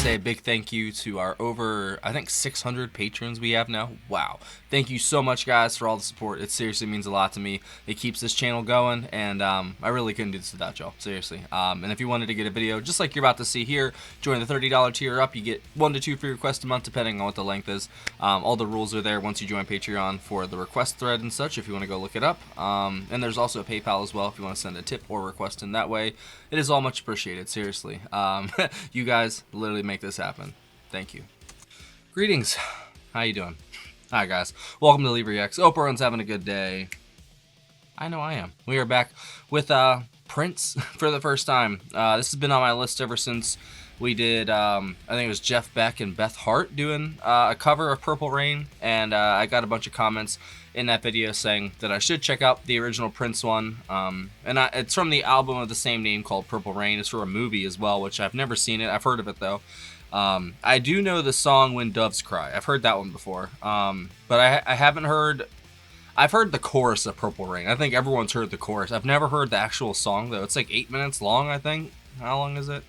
say a big thank you to our over, I think, 600 patrons we have now. Wow. Thank you so much, guys, for all the support. It seriously means a lot to me. It keeps this channel going, and I really couldn't do this without y'all, seriously. And if you wanted to get a video just like you're about to see here, join the $30 tier up. You get 1 to 2 free requests a month, depending on what the length is. All the rules are there once you join Patreon for the request thread and such, if you want to go look it up. And there's also a PayPal as well if you want to send a tip or request in that way. It is all much appreciated, seriously. You guys literally make this happen. Thank you. Greetings. How you doing? Hi guys. Welcome to LibreX. Hope everyone's having a good day. I know I am. We are back with Prince for the first time. This has been on my list ever since we did, I think it was Jeff Beck and Beth Hart doing a cover of Purple Rain, and I got a bunch of comments in that video saying that I should check out the original Prince one, it's from the album of the same name called Purple Rain. It's for a movie as well, which I've never seen it. I've heard of it though. I do know the song When Doves Cry. I've heard that one before, but I haven't heard. I've heard the chorus of Purple Rain. I think everyone's heard the chorus. I've never heard the actual song though. It's like 8 minutes long, I think. How long is it?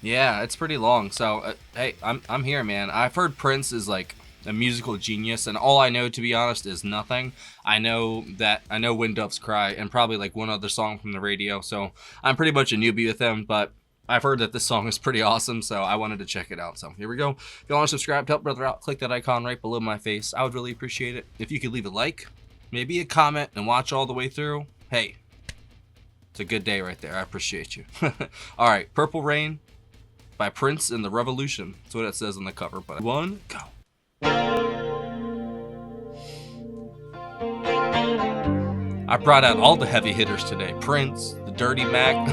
Yeah, it's pretty long. So hey, I'm here, man. I've heard Prince is like a musical genius, and all I know, to be honest, is nothing. I know When Doves Cry and probably like one other song from the radio, so I'm pretty much a newbie with him, but I've heard that this song is pretty awesome, so I wanted to check it out. So here we go. If you want to subscribe to help brother out, click that icon right below my face. I would really appreciate it. If you could leave a like, maybe a comment, and watch all the way through, hey, it's a good day right there. I appreciate you. All right, Purple Rain by Prince and the Revolution. That's what it says on the cover. But one, go. I brought out all the heavy hitters today. Prince, the Dirty Mac.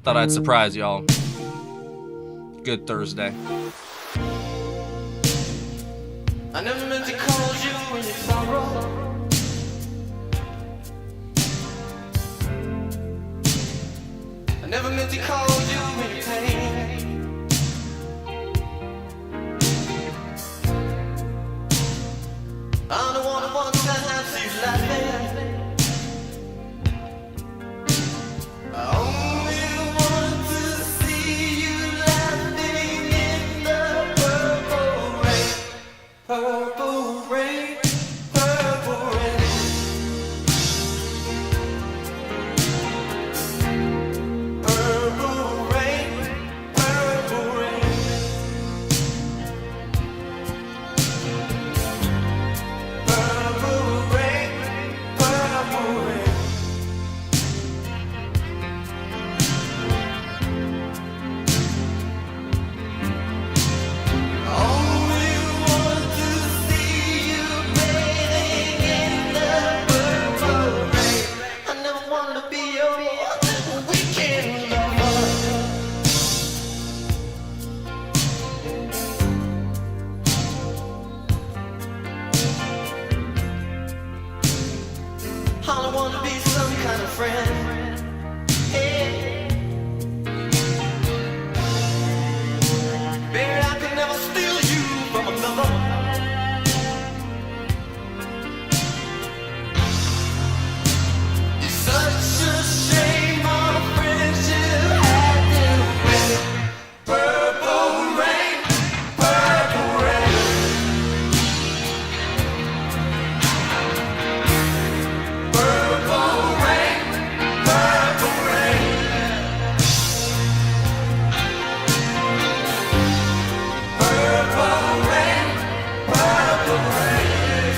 Thought I'd surprise y'all. Good Thursday. I never meant to call you in your sorrow. I never meant to call you in your pain. I'm the one who wants to have you laughing. I only want to see you laughing in the purple rain. Purple rain, purple rain. Purple rain, purple rain. Purple rain, purple rain. Only want to see you bathing in the purple rain. I never wanted to be your weekend lover. I don't want to be some kind of friend. Hey. Baby, I could never steal you from another. It's such a shame our friendship had to end. Purple rain, purple rain. Purple rain, purple rain. Purple rain, purple rain.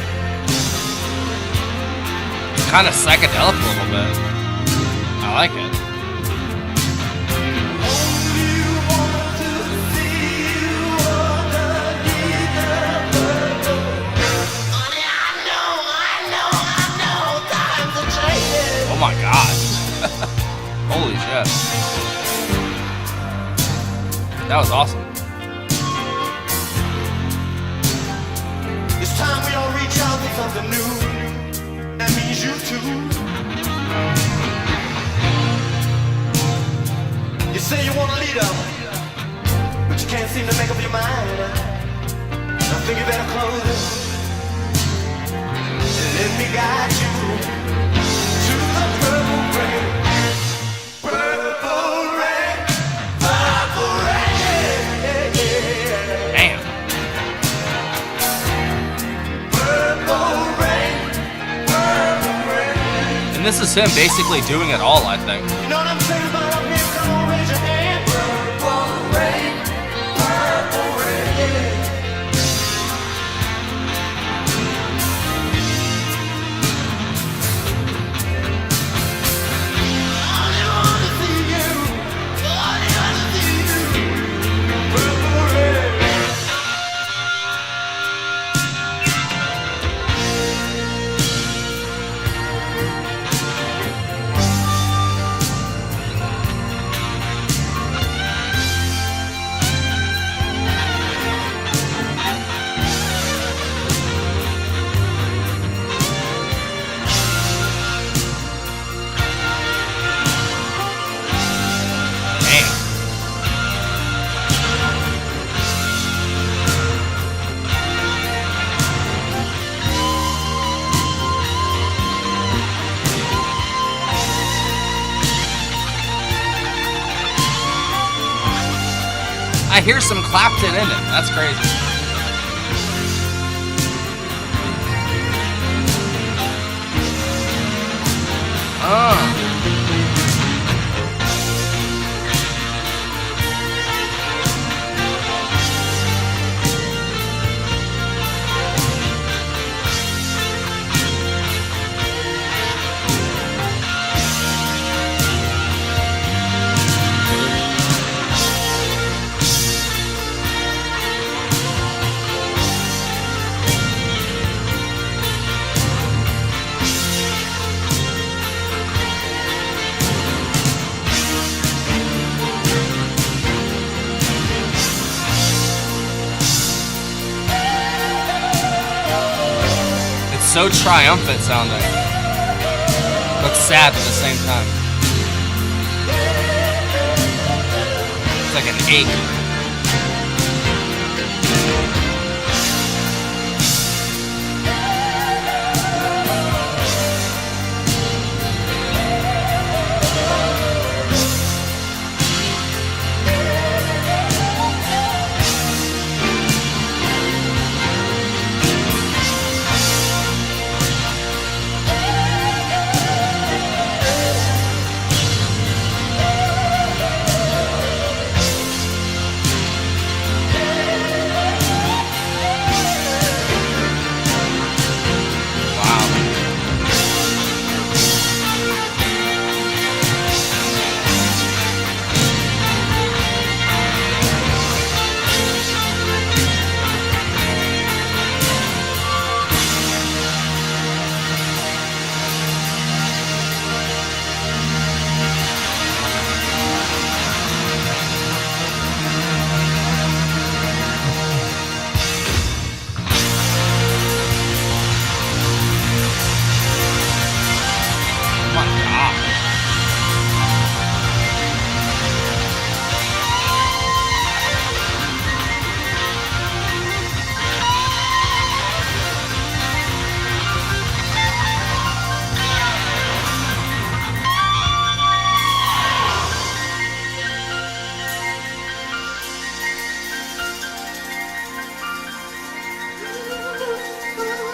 Kind of psychedelic a little bit. I like it. Only want to see you underneath the purple rain. Honey, I know, times are changing. Oh my god. Holy shit. That was awesome. It's time we all reach out for something new. That means you too. You say you want a leader, but you can't seem to make up your mind. I think you better close it and let me guide you to the purple rain. this is him basically doing it all, I think. You know what I'm saying about up here? Come on, raise your hand. Purple rain, purple rain. I only wanna see you. I only wanna see you. Purple rain. Damn. I hear some Clapton in it. That's crazy. It's so triumphant sounding, but sad at the same time. It's like an ache.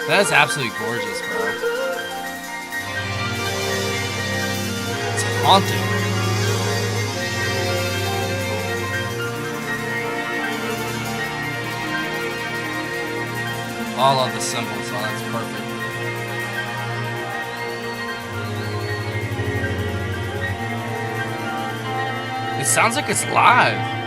That is absolutely gorgeous, bro. It's haunting. All of the symbols, oh, that's perfect. It sounds like it's live.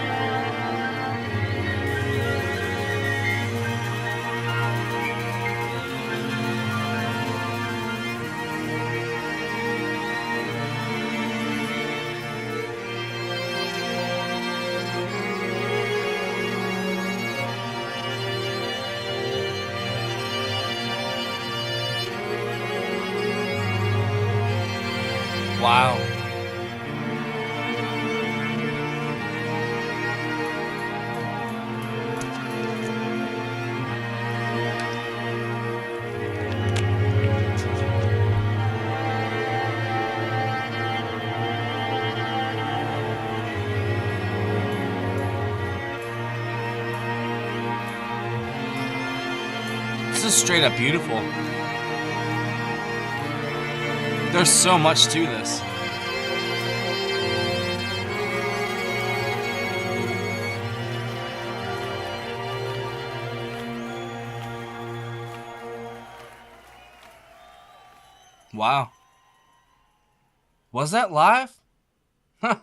Wow. This is straight up beautiful. There's so much to this. Wow. Was that live? Huh.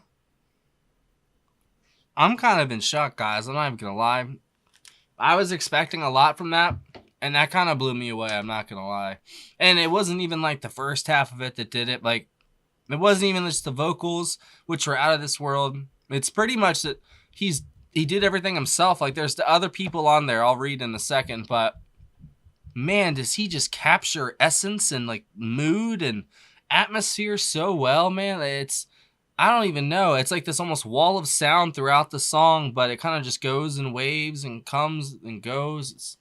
I'm kind of in shock, guys. I'm not even gonna lie. I was expecting a lot from that, and that kind of blew me away. I'm not gonna lie. And it wasn't even like the first half of it that did it. Like, it wasn't even just the vocals, which were out of this world. It's pretty much that he did everything himself. Like, there's the other people on there. I'll read in a second, but man, does he just capture essence and like mood and atmosphere so well, man. I don't even know. It's like this almost wall of sound throughout the song, but it kind of just goes in waves and comes and goes. It's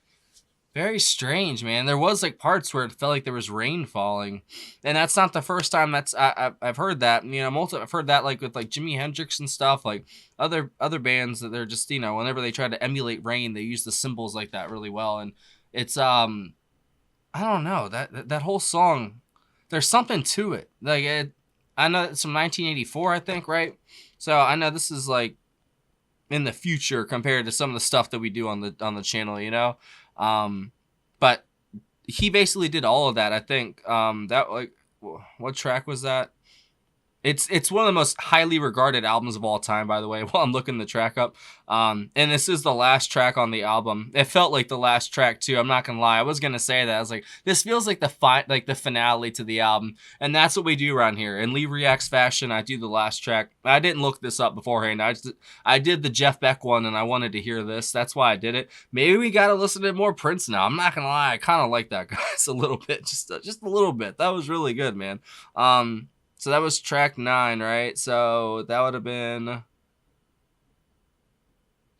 very strange, man. There was like parts where it felt like there was rain falling, and that's not the first time I've heard that. You know, I've heard that like with like Jimi Hendrix and stuff, like other bands that they're just, you know, whenever they try to emulate rain, they use the cymbals like that really well, and it's I don't know, that whole song. There's something to it. Like I know it's from 1984, I think, right? So I know this is like in the future compared to some of the stuff that we do on the channel, you know. But he basically did all of that. I think that like what track was that? It's one of the most highly regarded albums of all time, by the way, while I'm looking the track up. And this is the last track on the album. It felt like the last track too. I'm not gonna lie. I was gonna say that. I was like, this feels like the finale to the album. And that's what we do around here. In Lee Reacts fashion, I do the last track. I didn't look this up beforehand. I did the Jeff Beck one and I wanted to hear this. That's why I did it. Maybe we gotta listen to more Prince now. I'm not gonna lie. I kind of like that, guys, a little bit. Just a little bit. That was really good, man. So that was track 9, right? So that would have been,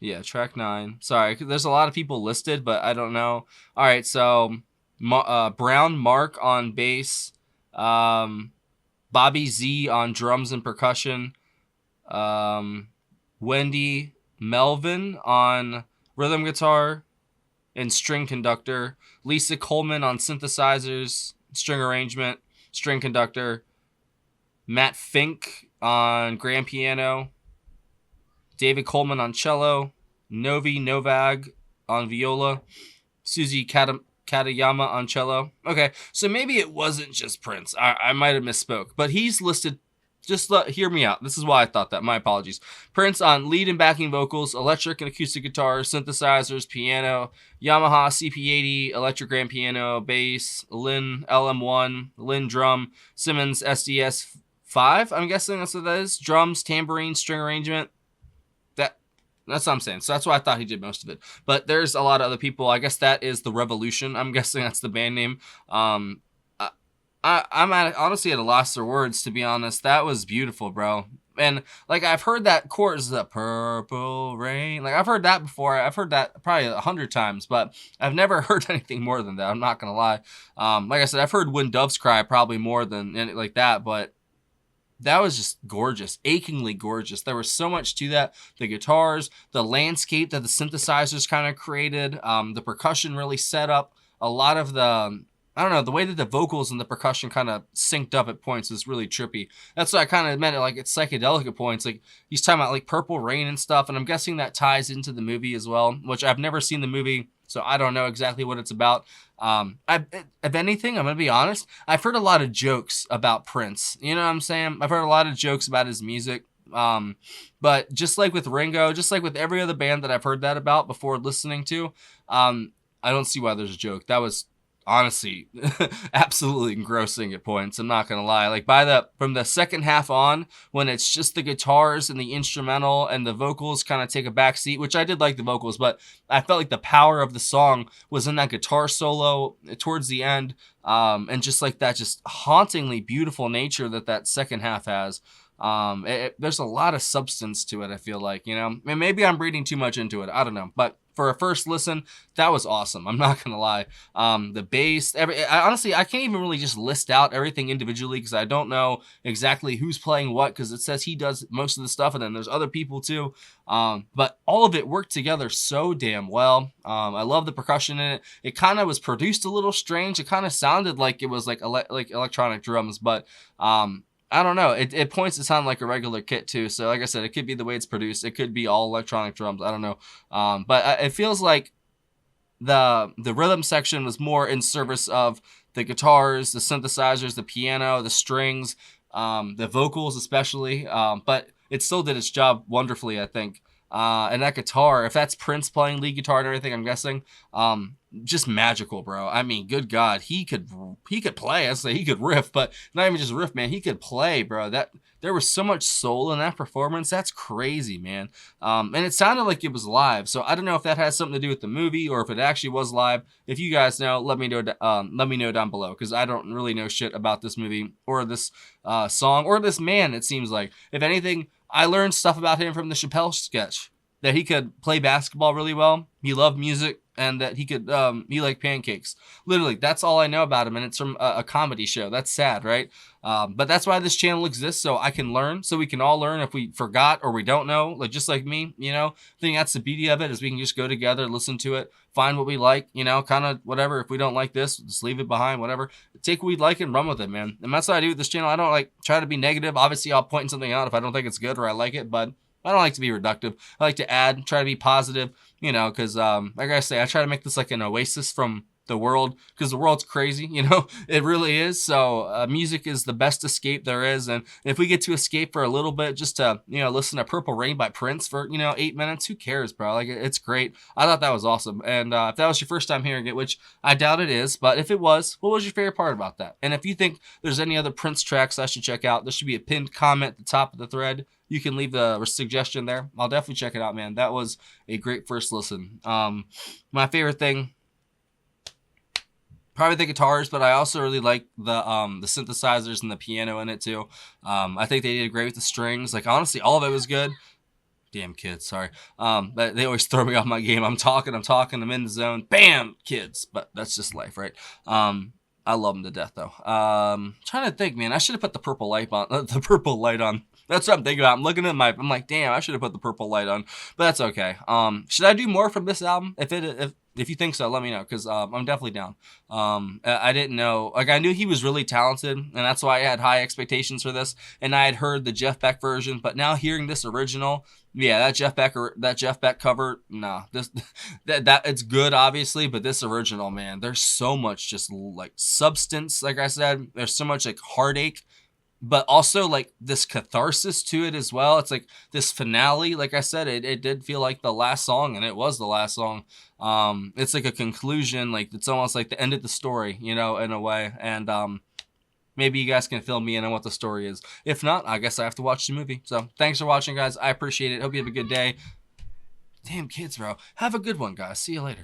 yeah, track 9. Sorry, there's a lot of people listed, but I don't know. All right, so Brown Mark on bass, Bobby Z on drums and percussion, Wendy Melvin on rhythm guitar and string conductor, Lisa Coleman on synthesizers, string arrangement, string conductor, Matt Fink on grand piano, David Coleman on cello, Novi Novag on viola, Susie Katayama on cello. Okay, so maybe it wasn't just Prince. I might have misspoke, but he's listed. Just hear me out. This is why I thought that. My apologies. Prince on lead and backing vocals, electric and acoustic guitars, synthesizers, piano, Yamaha CP80, electric grand piano, bass, Lynn LM1, Lynn drum, Simmons SDS 5, I'm guessing that's what that is. Drums, tambourine, string arrangement. That's what I'm saying. So that's why I thought he did most of it. But there's a lot of other people. I guess that is The Revolution. I'm guessing that's the band name. I'm honestly at a loss for words, to be honest. That was beautiful, bro. And like I've heard that chorus, the purple rain. Like I've heard that before. I've heard that probably 100 times, but I've never heard anything more than that. I'm not gonna lie. Like I said, I've heard When Doves Cry probably more than anything like that, but that was just gorgeous, achingly gorgeous. There was so much to that. The guitars, the landscape that the synthesizers kind of created, the percussion really set up. A lot of the, I don't know, the way that the vocals and the percussion kind of synced up at points was really trippy. That's what I kind of meant. Like it's psychedelic at points. Like he's talking about like Purple Rain and stuff, and I'm guessing that ties into the movie as well, which I've never seen the movie, so I don't know exactly what it's about. If anything, I'm gonna be honest, I've heard a lot of jokes about Prince. You know what I'm saying? I've heard a lot of jokes about his music. But just like with Ringo, just like with every other band that I've heard that about before listening to, I don't see why there's a joke. That was honestly absolutely engrossing at points. I'm not gonna lie. Like from the second half on, when it's just the guitars and the instrumental and the vocals kind of take a back seat, which I did like the vocals, but I felt like the power of the song was in that guitar solo towards the end, and just like that just hauntingly beautiful nature that second half has. There's a lot of substance to it, I feel like, you know. And maybe I'm reading too much into it, I don't know, but for a first listen, that was awesome. I'm not gonna lie. The bass, honestly, I can't even really just list out everything individually because I don't know exactly who's playing what, because it says he does most of the stuff and then there's other people too. But all of it worked together so damn well. I love the percussion in it. It kind of was produced a little strange. It kind of sounded like it was like electronic drums, but I don't know. It points to sound like a regular kit too. So like I said, it could be the way it's produced. It could be all electronic drums. I don't know. But it feels like the rhythm section was more in service of the guitars, the synthesizers, the piano, the strings, the vocals especially. But it still did its job wonderfully, I think. And that guitar, if that's Prince playing lead guitar and everything, I'm guessing, just magical, bro. I mean, good God, he could play. I say he could riff, but not even just riff, man. He could play, bro. There was so much soul in that performance. That's crazy, man. And it sounded like it was live. So I don't know if that has something to do with the movie or if it actually was live. If you guys know, let me know. Let me know down below, because I don't really know shit about this movie or this song or this man. It seems like, if anything, I learned stuff about him from the Chappelle sketch, that he could play basketball really well. He loved music, and that he could he liked pancakes. Literally, that's all I know about him, and it's from a comedy show. That's sad, right? But that's why this channel exists, so I can learn, so we can all learn if we forgot or we don't know, like just like me, you know. I think that's the beauty of it, is we can just go together, listen to it, find what we like, you know, kind of whatever. If we don't like this, just leave it behind, whatever. Take what we like and run with it, man. And that's what I do with this channel. I don't like try to be negative. Obviously, I'll point something out if I don't think it's good or I like it, but I don't like to be reductive. I like to add, try to be positive, you know, because like I say, I try to make this like an oasis from the world, because the world's crazy, you know. It really is. So music is the best escape there is, and if we get to escape for a little bit, just to, you know, listen to Purple Rain by Prince for, you know, 8 minutes, who cares, bro? Like, it's great. I thought that was awesome. And if that was your first time hearing it, which I doubt it is, but if it was, what was your favorite part about that? And if you think there's any other Prince tracks I should check out, there should be a pinned comment at the top of the thread. You can leave a suggestion there. I'll definitely check it out, man. That was a great first listen. My favorite thing, probably the guitars, but I also really like the synthesizers and the piano in it too. I think they did great with the strings. Like, honestly, all of it was good. Damn kids, sorry. But they always throw me off my game. I'm talking, I'm in the zone. Bam, kids. But that's just life, right? I love them to death though. Trying to think, man. I should have put the purple light on. The purple light on. That's what I'm thinking about. I'm looking at I'm like, damn, I should have put the purple light on. But that's okay. Should I do more from this album? If you think so, let me know, because I'm definitely down. I didn't know, like, I knew he was really talented, and that's why I had high expectations for this. And I had heard the Jeff Beck version, but now hearing this original, yeah, that Jeff Beck cover, nah, that it's good, obviously, but this original, man, there's so much just like substance. Like I said, there's so much like heartache, but also like this catharsis to it as well. It's like this finale. Like I said, it did feel like the last song, and it was the last song. It's like a conclusion. Like, it's almost like the end of the story, you know, in a way. And maybe you guys can fill me in on what the story is. If not, I guess I have to watch the movie. So thanks for watching, guys. I appreciate it. Hope you have a good day. Damn kids, bro. Have a good one, guys. See you later.